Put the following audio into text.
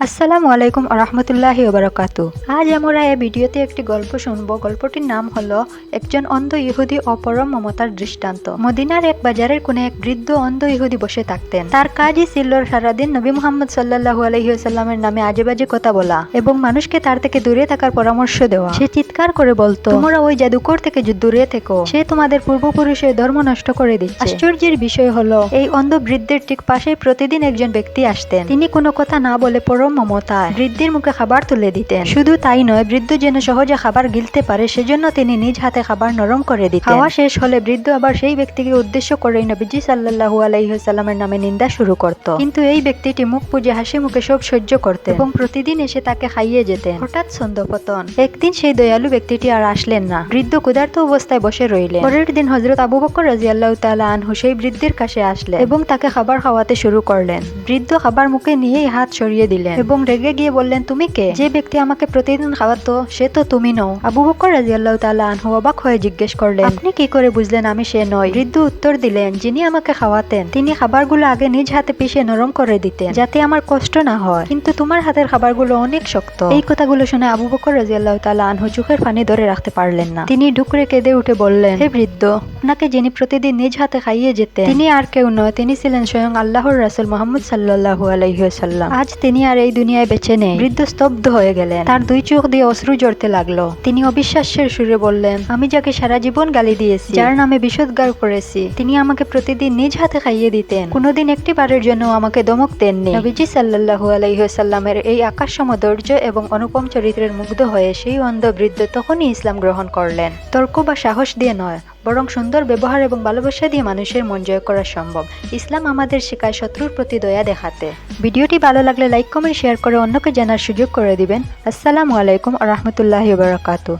আসসালামু আলাইকুম আরহামতুল্লাহি ওবারাকাতু। আজ আমরা এই ভিডিওতে একটি গল্প শুনব। গল্পটির নাম হলো একজন অন্ধ ইহুদি ও পরম মমতার দৃষ্টান্ত। মদিনার এক বাজারের কোণে এক বৃদ্ধ অন্ধ ইহুদি বসে থাকতেন। তার কাজই ছিল সারাদিন নবী মুহাম্মদ সাল্লাল্লাহু আলাইহি ওয়াসাল্লামের নামে আজে বাজে কথা বলা এবং মানুষকে তার থেকে দূরে থাকার পরামর্শ দেওয়া। সে চিৎকার করে বলতো, তোমরা ওই জাদুকর থেকে দূরে থেকো, সে তোমাদের পূর্বপুরুষের ধর্ম নষ্ট করে দিচ্ছে। আশ্চর্যের বিষয় হলো এই অন্ধ বৃদ্ধের ঠিক পাশে প্রতিদিন একজন ব্যক্তি আসতেন। তিনি কোনো কথা না বলে পরম মমতায় বৃদ্ধের মুখে খাবার তুলে দিতেন। শুধু তাই নয়, বৃদ্ধ যেন সহজে খাবার গিলতে পারে সেজন্য তিনি নিজ হাতে খাবার নরম করে দিতেন। খাওয়া শেষ হলে বৃদ্ধ আবার সেই ব্যক্তিকে উদ্দেশ্য করে নবীজি সাল্লাল্লাহু আলাইহি ওয়াসাল্লামের নামে নিন্দা শুরু করত। কিন্তু এই ব্যক্তিটি মুখ বুজে হাসি মুখে সব সহ্য করতেন এবং প্রতিদিন এসে তাকে খাইয়ে যেতেন। হঠাৎ ছন্দপতন। একদিন সেই দয়ালু ব্যক্তিটি আর আসলেন না। বৃদ্ধ ক্ষুধার্ত অবস্থায় বসে রইলেন। পরের দিন হযরত আবু বকর রাদিয়াল্লাহু তাআলা আনহু সেই বৃদ্ধের কাছে আসলেন এবং তাকে খাবার খাওয়াতে শুরু করলেন। বৃদ্ধ খাবার মুখে নিয়েই হাত সরিয়ে দিলেন এবং রেগে গিয়ে বললেন, তুমি কে? যে ব্যক্তি আমাকে প্রতিদিন খাওয়াতো সে তো তুমি নও। আবু বকর রাদিয়াল্লাহু তাআলা আনহু অবাক হয়ে জিজ্ঞেস করলেন, আপনি কি করে বুঝলেন আমি সে নই? বৃদ্ধ উত্তর দিলেন, যিনি আমাকে খাওয়াতেন তিনি খাবারগুলো আগে নিজ হাতে পিষে নরম করে দিতেন যাতে আমার কষ্ট না হয়, কিন্তু তোমার হাতের খাবারগুলো অনেক শক্ত। এই কথাগুলো শুনে আবু বকর রাদিয়াল্লাহু তাআলা আনহু চোখের পানি ধরে রাখতে পারলেন না। তিনি ঢুকরে কেঁদে উঠে বললেন, হে বৃদ্ধ, আপনাকে যিনি প্রতিদিন নিজ হাতে খাইয়ে যেতেন তিনি আর কেউ নয়, তিনি ছিলেন স্বয়ং আল্লাহর রাসূল মুহাম্মদ সাল্লাল্লাহু আলাইহি ওয়াসাল্লাম। আজ তিনি আর এই দুনিয়ায় বেঁচে নেই। বৃদ্ধ স্তব্ধ হয়ে গেলেন। তার দুই চোখ দিয়ে অশ্রু ঝরতে লাগলো। তিনি অবিশ্বাসের সুরে বললেন, আমি যাকে সারা জীবন গালি দিয়েছি, যার নামে বিষোদ্গার করেছি, তিনি আমাকে প্রতিদিন নিজ হাতে খাইয়ে দিতেন, কোনোদিন একটি বারের জন্য আমাকে ধমক দেননি। নবীজি সাল্লাল্লাহু আলাইহি ওয়াসাল্লামের এই আকাশসম ধৈর্য এবং অনুপম চরিত্রের মুগ্ধ হয়ে সেই অন্ধ বৃদ্ধ তখনই ইসলাম গ্রহণ করলেন। তর্ক বা সাহস দিয়ে নয়, বরং সুন্দর ব্যবহার এবং ভালোবাসা দিয়ে মানুষের মন জয় করা সম্ভব। ইসলাম আমাদের শেখায় শত্রুর প্রতি দয়া দেখাতে। ভিডিওটি ভালো লাগলে লাইক কমেন্ট শেয়ার করে অন্যকে জানার সুযোগ করে দিবেন। আসসালামু আলাইকুম ওয়া রাহমাতুল্লাহি ওয়া বারাকাতুহু।